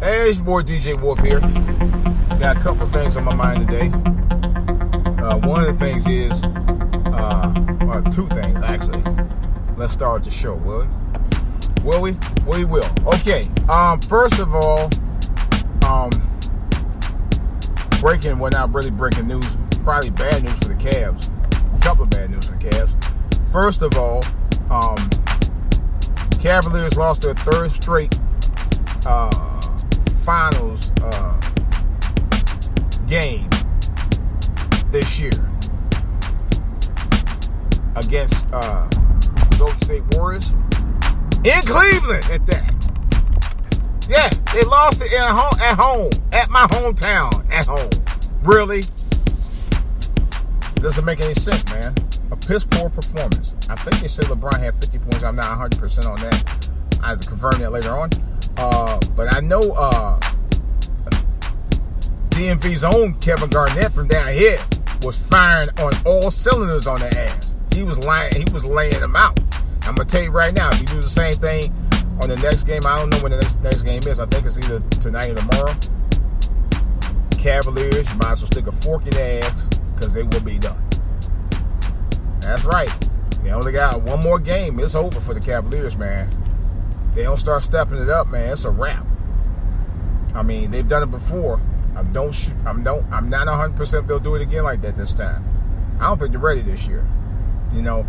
Hey, it's your boy DJ Wolf here. Got a couple of things on my mind today. One of the things is, two things actually. Let's start the show, will we? Will we? We will. Okay. First of all, not really breaking news, probably bad news for the Cavs. A couple of bad news for the Cavs. First of all, Cavaliers lost their third straight finals game this year against Golden State Warriors in Cleveland at that. Yeah, they lost it at home, at my hometown, at home. Really? Doesn't make any sense, man. A piss poor performance. I think they said LeBron had 50 points. I'm not 100% on that. I have to confirm that later on. But I know DMV's own Kevin Garnett from down here was firing on all cylinders on their ass. He was laying them out. I'm gonna tell you right now, if you do the same thing on the next game, I don't know when the next game is. I think it's either tonight or tomorrow. Cavaliers, you might as well stick a fork in their ass because they will be done. That's right. They only got one more game. It's over for the Cavaliers, man. They don't start stepping it up, man. It's a wrap. I mean, they've done it before. I'm not 100% if they'll do it again like that this time. I don't think they're ready this year. You know,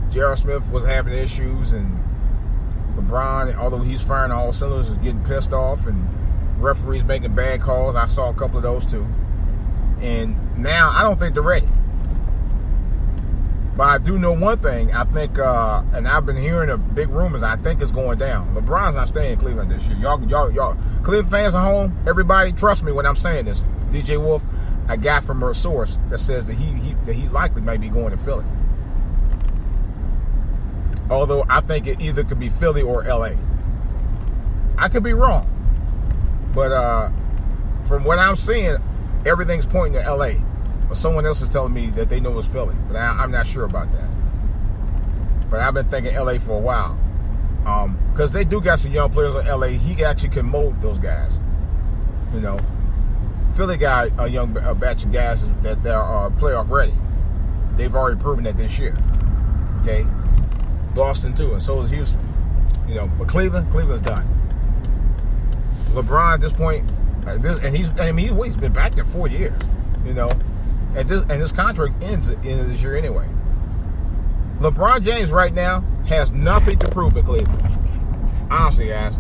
J.R. Smith was having issues, and LeBron, although he's firing all cylinders, is getting pissed off, and referees making bad calls. I saw a couple of those too. And now I don't think they're ready. But I do know one thing. I think, and I've been hearing the big rumors, I think it's going down. LeBron's not staying in Cleveland this year. Y'all, Cleveland fans at home, everybody, trust me when I'm saying this. DJ Wolf, I got from a source that says that he likely may be going to Philly. Although I think it either could be Philly or LA. I could be wrong. But from what I'm seeing, everything's pointing to LA. But someone else is telling me that they know it's Philly. But I'm not sure about that. But I've been thinking LA for a while. Because they do got some young players in LA. He actually can mold those guys. You know. Philly got a batch of guys that are playoff ready. They've already proven that this year. Okay. Boston too, and so is Houston. You know, but Cleveland's done. LeBron at this point, he's been back there 4 years. You know, and this contract ends at the end of this year anyway. LeBron James right now has nothing to prove in Cleveland. Honestly, guys,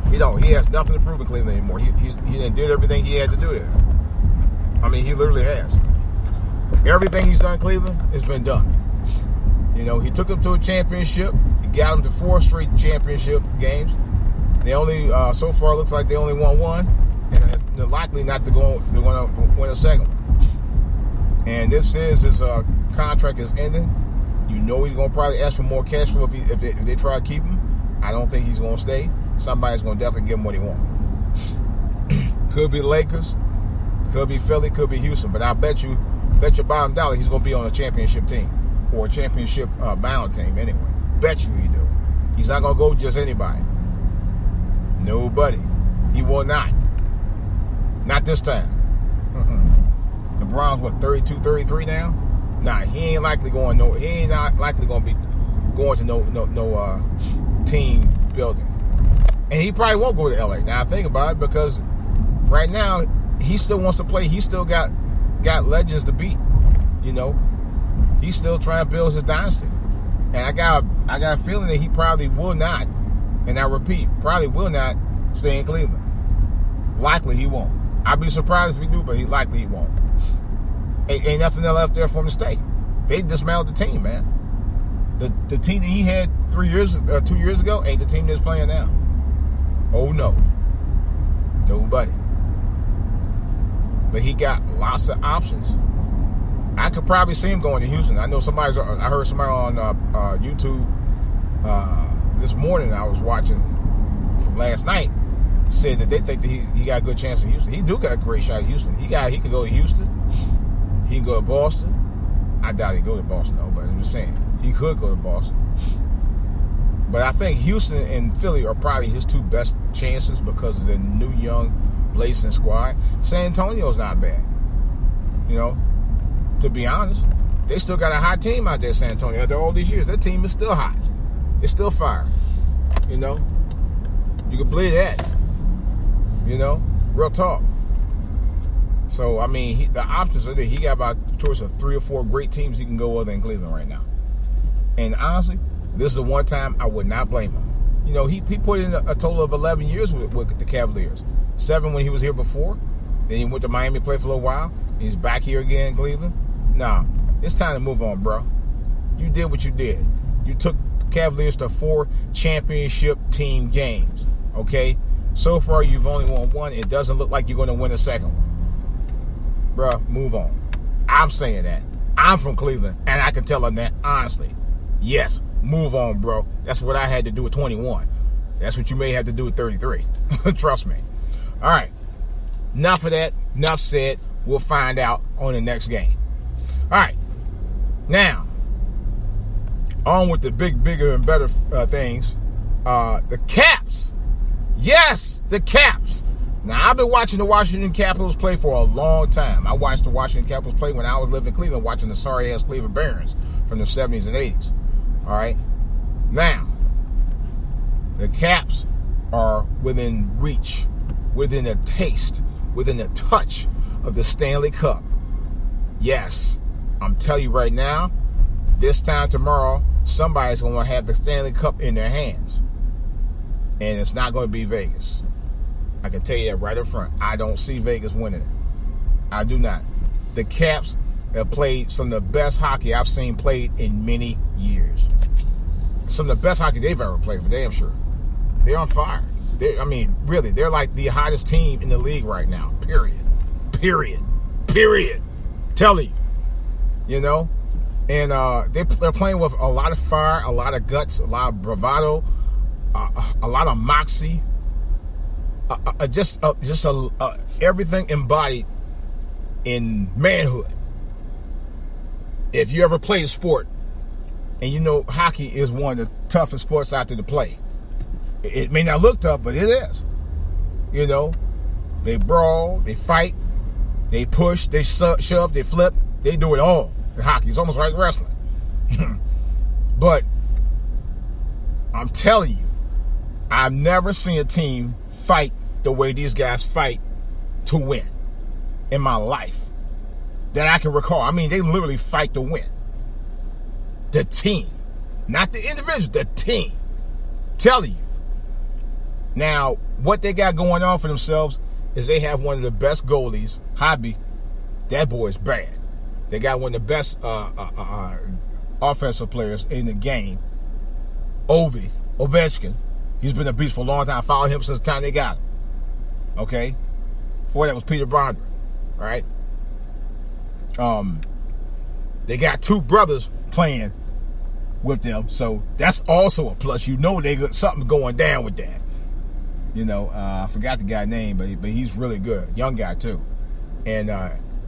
he has nothing to prove in Cleveland anymore. He did everything he had to do there. I mean, he literally has. Everything he's done in Cleveland has been done. You know, he took him to a championship. He got him to 4 straight championship games. They only, so far, looks like they only won one, and they're likely not to go. They're going to win a second one. And this is his contract is ending. You know, he's going to probably ask for more cash flow if they try to keep him. I don't think he's going to stay. Somebody's going to definitely give him what he wants. Could be the Lakers, could be Philly, could be Houston. But I bet your bottom dollar he's going to be on a championship team or a championship bound team anyway. Bet you he do. He's not going to go just anybody. Nobody. He will not. Not this time. LeBron's what, 32, 33 now? Nah, he ain't likely going he ain't not likely going to be going to no team building. And he probably won't go to LA. Now I think about it, because right now he still wants to play. He still got legends to beat. You know, he's still trying to build his dynasty. And I got a feeling that he probably will not. And I repeat, probably will not stay in Cleveland. Likely he won't. I'd be surprised if he do, but likely he won't. Ain't nothing left there for him to stay. They dismantled the team, man. The team that he had 2 years ago ain't the team that's playing now. Oh no. Nobody. But he got lots of options. I could probably see him going to Houston. I know I heard somebody on YouTube this morning I was watching from last night said that they think that he got a good chance in Houston. He do got a great shot at Houston. He can go to Houston. He can go to Boston. I doubt he'd go to Boston though, but I'm just saying he could go to Boston. But I think Houston and Philly are probably his two best chances because of the new young blazing squad. San Antonio's not bad. You know, to be honest, they still got a hot team out there, San Antonio. After all these years, their team is still hot. It's still fire. You know, you can believe that. You know, real talk. So, I mean, the options are there. He got about a choice of 3 or 4 great teams he can go other than Cleveland right now. And honestly, this is the one time I would not blame him. You know, he put in a total of 11 years with the Cavaliers. 7 when he was here before. Then he went to Miami, played for a little while. He's back here again in Cleveland. Nah, it's time to move on, bro. You did what you did. You took the Cavaliers to 4 championship team games, okay? So far, you've only won 1. It doesn't look like you're going to win a second one. Bro, move on. I'm saying that. I'm from Cleveland, and I can tell them that honestly. Yes, move on, bro. That's what I had to do at 21. That's what you may have to do at 33. Trust me. All right. Enough of that. Enough said. We'll find out on the next game. All right. Now, on with the bigger and better things. The Caps. Yes, the Caps. Now, I've been watching the Washington Capitals play for a long time. I watched the Washington Capitals play when I was living in Cleveland, watching the sorry-ass Cleveland Barons from the 70s and 80s. All right? Now, the Caps are within reach, within a taste, within a touch of the Stanley Cup. Yes, I'm telling you right now, this time tomorrow, somebody's going to have the Stanley Cup in their hands. And it's not going to be Vegas. I can tell you that right up front. I don't see Vegas winning it. I do not. The Caps have played some of the best hockey I've seen played in many years. Some of the best hockey they've ever played, for damn sure. They're on fire. Really, they're like the hottest team in the league right now. Period. Telling you. You know? And they're playing with a lot of fire, a lot of guts, a lot of bravado, a lot of moxie. Just everything embodied in manhood. If you ever played a sport, and you know hockey is one of the toughest sports out there to play. It may not look tough, but it is. You know, they brawl, they fight, they push, they shove, they flip, they do it all in hockey. It's almost like wrestling. But I'm telling you, I've never seen a team fight the way these guys fight to win in my life that I can recall. I mean, they literally fight to win. The team, not the individual, the team. Telling you. Now, what they got going on for themselves is they have one of the best goalies. Hobby, that boy is bad. They got one of the best offensive players in the game. Ovechkin. He's been a beast for a long time. I followed him since the time they got him. Okay? Before that was Peter Bondra. Right? They got 2 brothers playing with them. So that's also a plus. You know they got something going down with that. You know, I forgot the guy's name, but he's really good. Young guy, too. And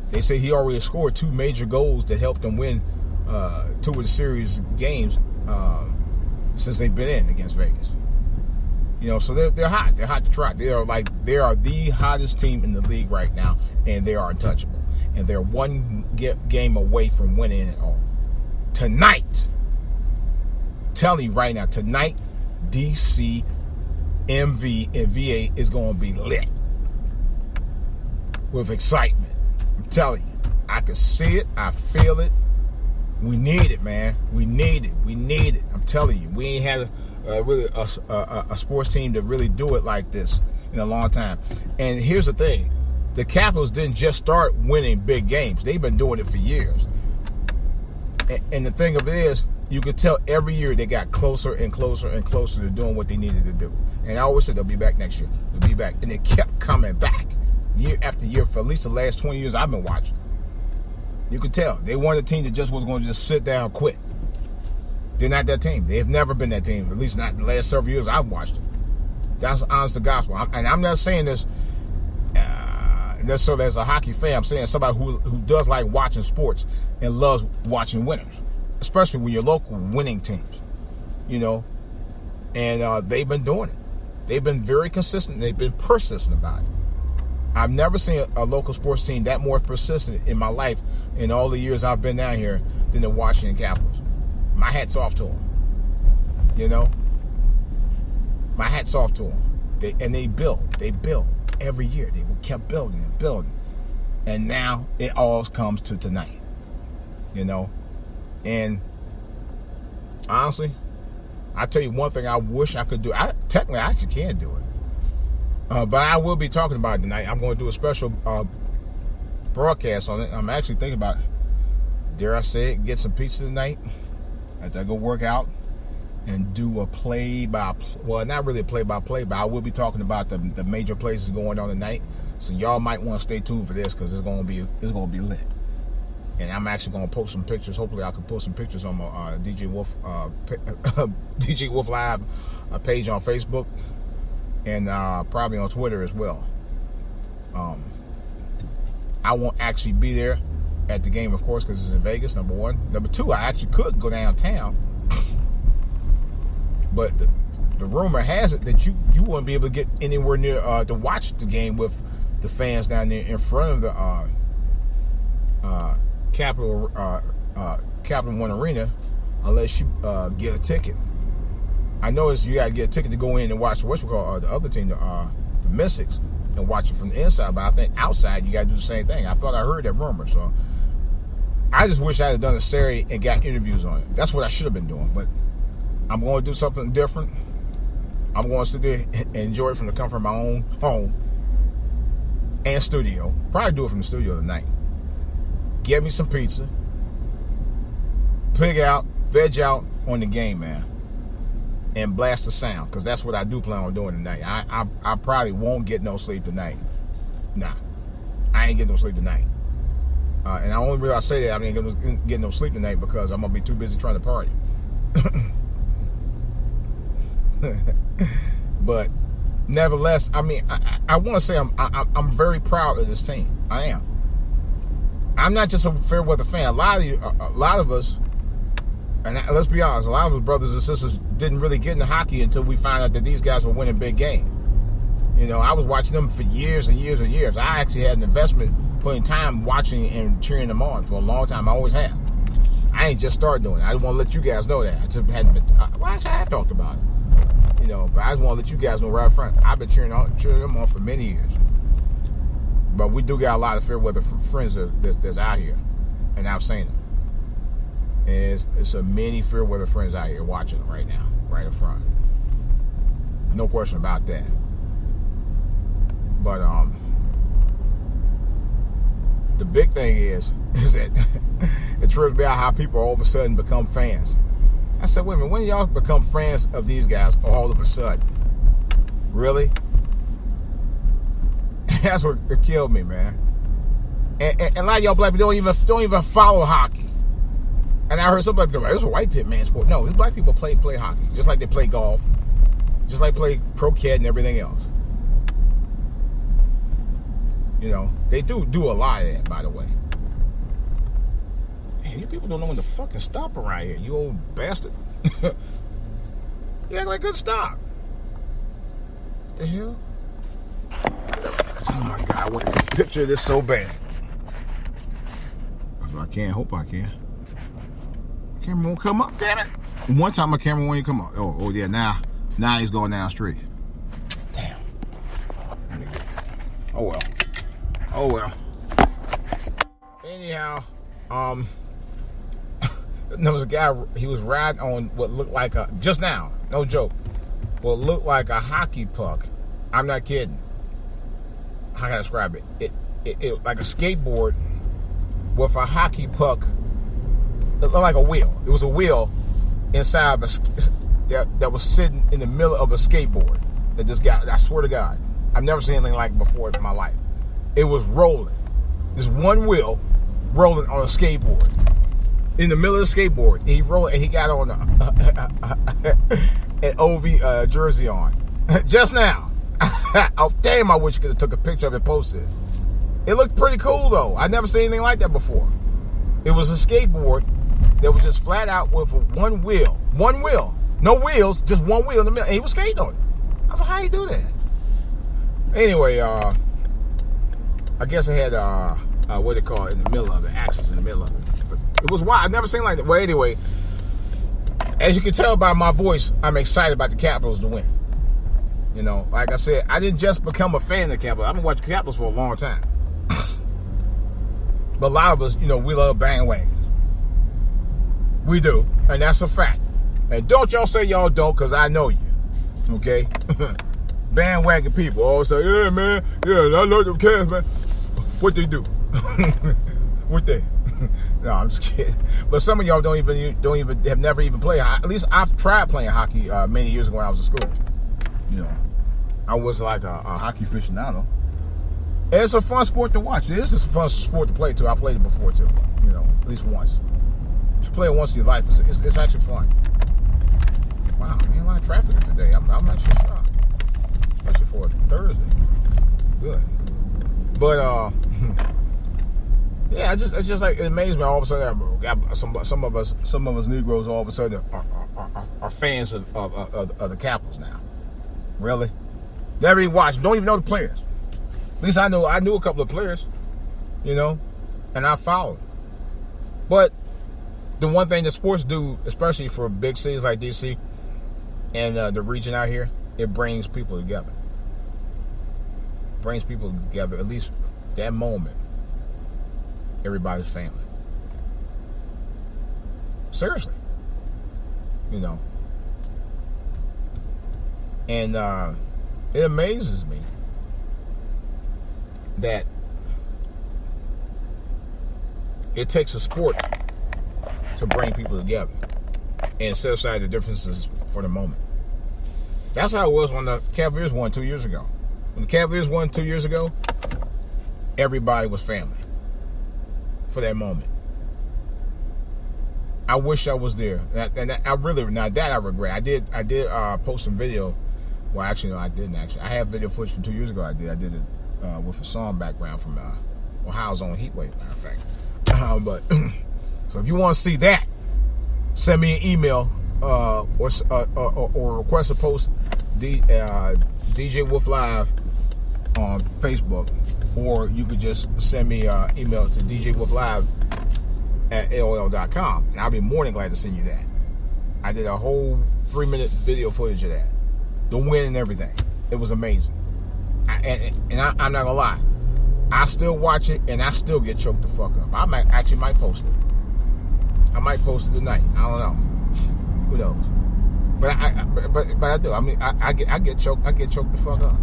they say he already scored 2 major goals that helped them win 2 of the series games since they've been in against Vegas. You know, so they're hot. They're hot to try. They are the hottest team in the league right now, and they are untouchable. And they're one game away from winning it all. Tonight, telling you right now, tonight, DC, MV, and VA is going to be lit with excitement. I'm telling you, I can see it. I feel it. We need it, man. We need it. I'm telling you, we ain't had really a sports team to really do it like this in a long time. And here's the thing. The Capitals didn't just start winning big games. They've been doing it for years. And the thing of it is, you could tell every year they got closer and closer and closer to doing what they needed to do. And I always said they'll be back next year. They'll be back. And they kept coming back year after year for at least the last 20 years I've been watching. You could tell. They weren't a team that just was going to just sit down and quit. They're not that team. They have never been that team, at least not the last several years I've watched them. That's honest to gospel. And I'm not saying this necessarily as a hockey fan. I'm saying somebody who does like watching sports and loves watching winners, especially when you're local winning teams. You know, And they've been doing it. They've been very consistent. They've been persistent about it. I've never seen a local sports team that more persistent in my life in all the years I've been down here than the Washington Capitals. My hat's off to them. You know? My hat's off to them. They build. They build every year. They kept building and building. And now it all comes to tonight. You know? And honestly, I tell you one thing I wish I could do. Technically, I actually can do it. But I will be talking about it tonight. I'm going to do a special broadcast on it. I'm actually thinking about, dare I say it, get some pizza tonight after I go work out and do a well, not really a play-by-play, but I will be talking about the major places going on tonight. So y'all might want to stay tuned for this because it's going to be lit. And I'm actually going to post some pictures. Hopefully, I can post some pictures on my DJ Wolf DJ Wolf Live page on Facebook and probably on Twitter as well. I won't actually be there at the game, of course, because it's in Vegas. Number one. Number two, I actually could go downtown, but the rumor has it that you wouldn't be able to get anywhere near to watch the game with the fans down there in front of the Capital One Arena unless you get a ticket. I know you got to get a ticket to go in and watch the other team, the Mystics, and watch it from the inside. But I think outside you got to do the same thing. I thought I heard that rumor, so I just wish I had done a Saturday and got interviews on it. That's what I should have been doing. But I'm going to do something different. I'm going to sit there and enjoy it from the comfort of my own home and studio. Probably do it from the studio tonight. Get me some pizza, veg out on the game, man, and blast the sound, because that's what I do plan on doing tonight. I probably won't get no sleep tonight. Nah, I ain't getting no sleep tonight. And the only reason I say that I ain't gonna get no sleep tonight because I'm gonna be too busy trying to party. But nevertheless, I mean, I want to say I'm very proud of this team. I am. I'm not just a fair weather fan. A lot of us, and let's be honest, a lot of us brothers and sisters didn't really get into hockey until we found out that these guys were winning big games. You know, I was watching them for years and years and years. I actually had an investment putting time watching and cheering them on for a long time. I always have. I ain't just started doing it. I just want to let you guys know that. I just hadn't been. Well, actually, I have talked about it. You know, but I just want to let you guys know right up front. I've been cheering them on for many years. But we do got a lot of fair weather friends that's out here, and I've seen them. And it's a many fair weather friends out here watching them right now, right up front. No question about that. But the big thing is that it trips me out how people all of a sudden become fans. I said, wait a minute, when y'all become fans of these guys all of a sudden? Really? That's what killed me, man. And a lot of y'all black people don't even follow hockey. And I heard somebody go, "It's a white man sport." No, these black people play hockey, just like they play golf, just like play croquet and everything else. You know, they do a lot of that, by the way. Man, you people don't know when to fucking stop around here, you old bastard. You act like a good stop. What the hell? Oh my God, I want to picture this so bad. If I can, hope I can. Camera won't come up, damn it. One time my camera won't even come up. Oh yeah, now he's going down straight. Damn. Oh well. Anyhow, there was a guy, he was riding on what looked like just now, no joke, what looked like a hockey puck. I'm not kidding. How can I describe it? It like a skateboard with a hockey puck. It looked like a wheel. It was a wheel inside of that was sitting in the middle of a skateboard. That this guy, I swear to God, I've never seen anything like it before in my life. It was rolling. This one wheel rolling on a skateboard. In the middle of the skateboard. And he rolled and he got on an OV jersey on. Just now. Oh, damn, I wish you could have took a picture of it and posted it. It looked pretty cool, though. I'd never seen anything like that before. It was a skateboard that was just flat out with one wheel. One wheel. No wheels, just one wheel in the middle. And he was skating on it. I was like, how you do that? Anyway, I guess it had, what they call it in the middle of it, axles in the middle of it. But it was wild. I've never seen like that. Well, anyway, as you can tell by my voice, I'm excited about the Capitals to win. You know, like I said, I didn't just become a fan of the Capitals. I've been watching Capitals for a long time. But a lot of us, you know, we love bandwagons. We do, and that's a fact. And don't y'all say y'all don't, because I know you. Okay? Bandwagon people always say, yeah, man, yeah, I love them Cavs, man. What they do? What they? No, I'm just kidding. But some of y'all don't even have never even played. At least I've tried playing hockey many years ago when I was in school. You know, I was like a hockey aficionado. And it's a fun sport to watch. This is a fun sport to play too. I played it before too. You know, at least once. To play it once in your life, it's actually fun. Wow, ain't a lot of traffic today. I'm actually shocked, especially for a Thursday. Good, but yeah, it's just like it amazes me. All of a sudden, some of us Negroes all of a sudden are fans of the Capitals now. Really, never even watched. Don't even know the players. At least I knew a couple of players, you know, and I followed. But the one thing that sports do, especially for big cities like DC and the region out here, it brings people together. Brings people together. At least that moment, everybody's family. Seriously, you know. And it amazes me that it takes a sport to bring people together and set aside the differences for the moment. That's how it was when the Cavaliers won 2 years ago. When the Cavaliers won 2 years ago, everybody was family for that moment. I wish I was there. And I really, now that I regret. I did post some video. Well, actually, no, I didn't actually. I have video footage from 2 years ago. I did it with a song background from Ohio's own Heatwave, matter of fact. But so if you want to see that, send me an email or request a post DJ Wolf Live on Facebook, or you could just send me an email to djwolflive@aol.com, and I'll be more than glad to send you that. I did a whole 3-minute video footage of that, the win and everything. It was amazing. I'm not gonna lie, I still watch it and I still get choked the fuck up. I might post it. I might post it tonight. I don't know. Who knows? But I do. I mean, I get choked. I get choked the fuck up.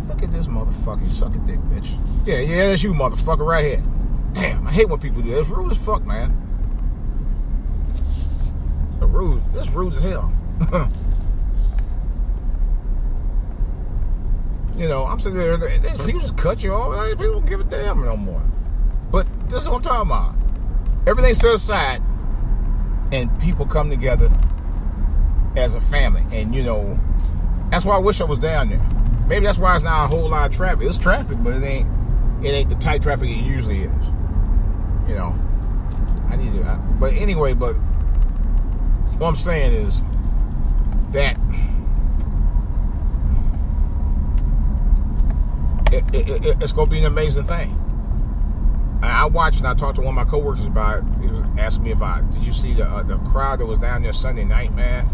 Look at this motherfucking suck a dick, bitch. Yeah, that's you, motherfucker, right here. Damn, I hate when people do that. It's rude as fuck, man. That's rude as hell. You know, I'm sitting there, people just cut you off. People don't give a damn no more. But this is what I'm talking about. Everything's set aside, and people come together as a family. And, you know, that's why I wish I was down there. Maybe that's why it's not a whole lot of traffic. It's traffic, but it ain't the tight traffic it usually is. You know, but anyway, what I'm saying is that it's going to be an amazing thing. I watched and I talked to one of my coworkers about it. He was asking me did you see the crowd that was down there Sunday night, man?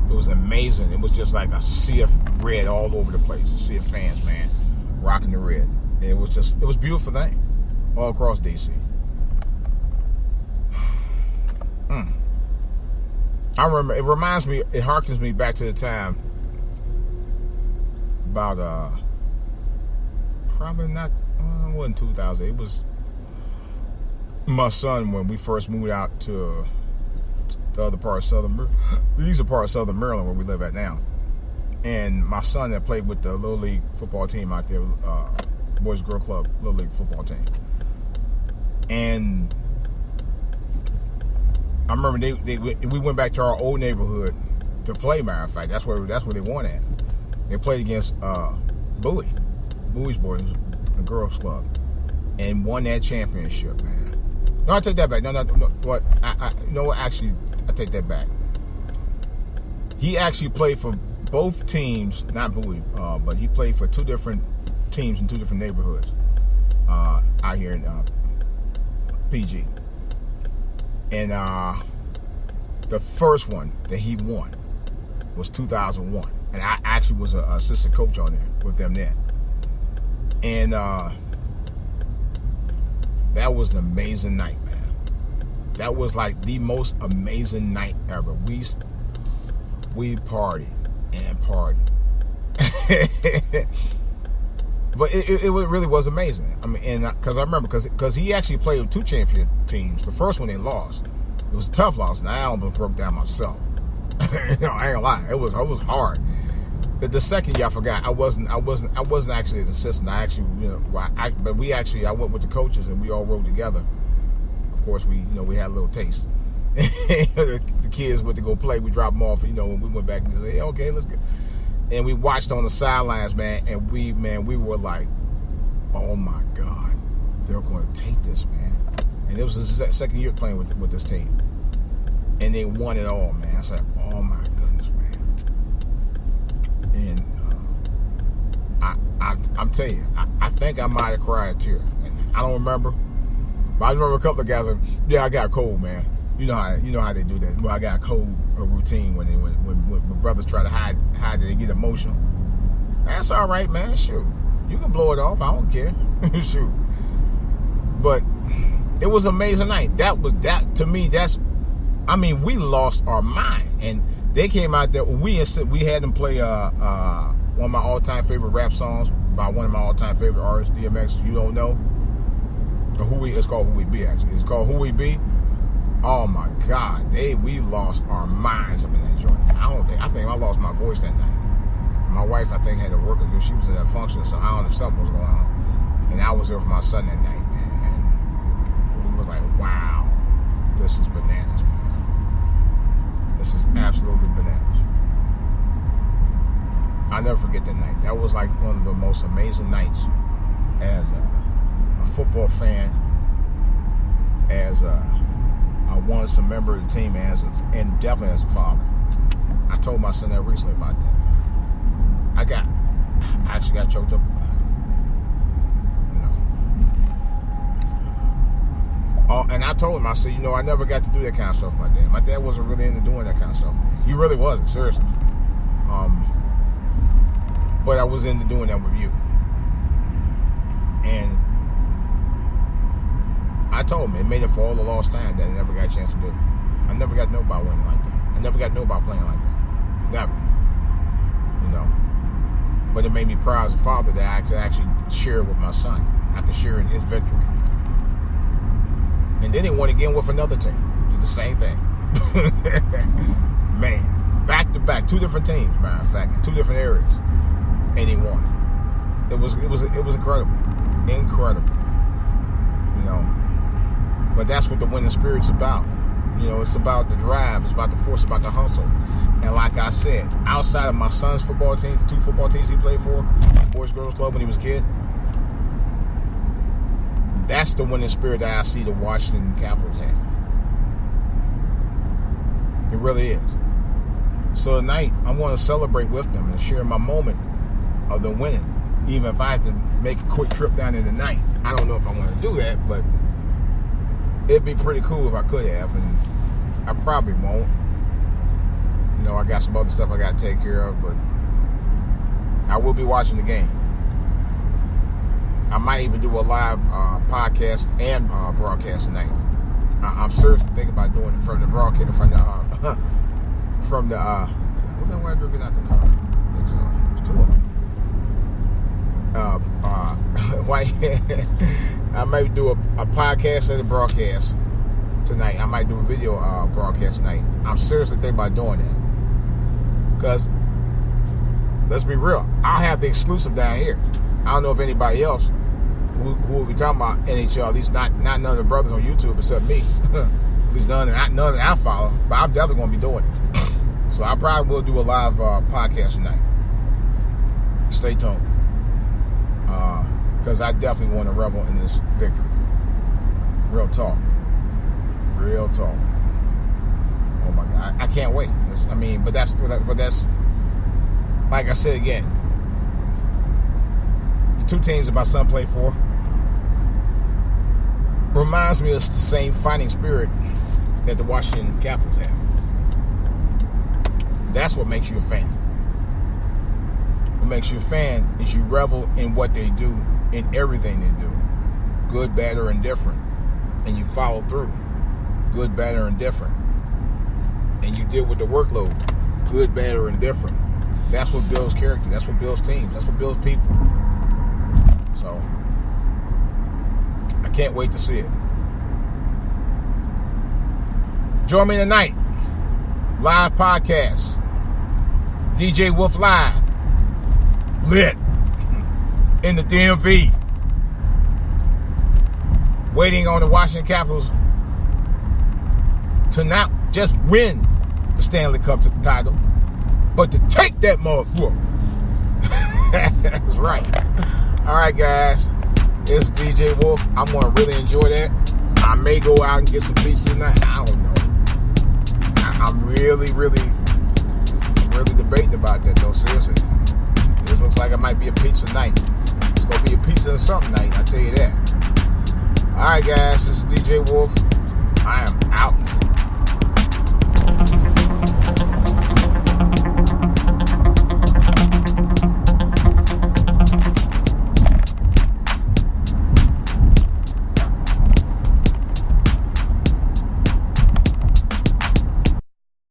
It was amazing. It was just like a sea of red all over the place. A sea of fans, man, rocking the red. And it was a beautiful thing all across DC. I remember, it harkens me back to the time about, probably not, it wasn't 2000. It was my son when we first moved out to the other part of Southern Maryland. These are parts of Southern Maryland where we live at now. And my son that played with the Little League football team out there, Boys and Girl Club Little League football team. And I remember we went back to our old neighborhood to play, matter of fact. That's where they won at. They played against Bowie's Boys and Girls Club, and won that championship, man. No, I take that back. No. What? You know what? Actually, I take that back. he actually played for both teams, not Bowie, but he played for 2 different teams in 2 different neighborhoods out here in PG. And the first one that he won was 2001. And I actually was an assistant coach on there with them then. And that was an amazing night, man. That was like the most amazing night ever. We partied and partied. But it really was amazing. I mean, and because I remember, because he actually played with 2 championship teams. The first one they lost. It was a tough loss, and I almost broke down myself. I ain't gonna lie, it was hard. But the second year, I forgot. I wasn't actually an assistant. I actually, I went with the coaches and we all rode together. Of course, we had a little taste. The kids went to go play. We dropped them off. When we went back and said, hey, okay, let's go. And we watched on the sidelines, man. And we were like, oh my God, they're going to take this, man. And it was the second year playing with this team, and they won it all, man. I said, oh my goodness, man. And I'm telling you, I think I might have cried a tear. And I don't remember, but I remember a couple of guys like, yeah, I got a cold, man. You know how they do that. Well, I got a cold routine when brothers try to hide it, they get emotional. That's all right, man. Shoot, you can blow it off. I don't care. Shoot. But it was an amazing night. That to me. We lost our mind, and they came out there. We had them play one of my all-time favorite rap songs by one of my all-time favorite artists, DMX. You don't know? It's called Who We Be. Actually, it's called Who We Be. Oh my God, we lost our minds up in that joint. I think I lost my voice that night. My wife, I think, had to work because she was in that function, so I don't know, something was going on. And I was there for my son that night, man. And we was like, wow, this is bananas, man. This is absolutely bananas. I'll never forget that night. That was like one of the most amazing nights as a football fan, as once a member of the team, and definitely as a father. I told my son that recently about that. I actually got choked up about it. And I told him, I said, I never got to do that kind of stuff with my dad. My dad wasn't really into doing that kind of stuff. He really wasn't, seriously. But I was into doing that with you. And I told him it made it for all the lost time that I never got a chance to do. I never got to know about winning like that. I never got to know about playing like that. Never. But it made me proud as a father that I could actually share it with my son. I could share in his victory. And then they won again with another team. Did the same thing. Man, back to back, 2 different teams, matter of fact, in 2 different areas, and he won. It was incredible, incredible. But that's what the winning spirit's about. It's about the drive, it's about the force, it's about the hustle. And like I said, outside of my son's football team, the 2 football teams he played for, the Boys Girls Club when he was a kid, that's the winning spirit that I see the Washington Capitals have. It really is. So tonight, I want to celebrate with them and share my moment of them winning. Even if I have to make a quick trip down there tonight. I don't know if I want to do that, but it'd be pretty cool if I could have, and I probably won't. I got some other stuff I got to take care of, but I will be watching the game. I might even do a live podcast and broadcast tonight. I'm seriously thinking about doing it from the broadcast, from the what the hell, drinking out the car? I think so. There's 2 of them. I might do a podcast and a broadcast tonight. I might do a video broadcast tonight. I'm seriously thinking about doing that. Because, let's be real, I'll have the exclusive down here. I don't know if anybody else who will be talking about NHL, at least not none of the brothers on YouTube except me. At least none that I follow. But I'm definitely going to be doing it. So I probably will do a live podcast tonight. Stay tuned. Because I definitely want to revel in this victory. Real talk. Oh my God, I can't wait. But that's like I said again. The two teams that my son played for reminds me of the same fighting spirit that the Washington Capitals have. That's what makes you a fan. What makes you a fan is you revel in what they do, in everything they do, good, bad, or indifferent, and you follow through, good, bad, or indifferent, and you deal with the workload, good, bad, or indifferent. That's what builds character. That's what builds teams. That's what builds people. So I can't wait to see it. Join me tonight. Live podcast. DJ Wolf Live. Lit. In the DMV. Waiting on the Washington Capitals to not just win the Stanley Cup title, but to take that motherfucker. That's right. All right, guys. It's DJ Wolf. I'm going to really enjoy that. I may go out and get some pizza tonight. I don't know. I'm really debating about that, though. Seriously. This looks like it might be a pizza night. It's going to be a pizza and something night, I tell you that. All right, guys. This is DJ Wolf. I am out.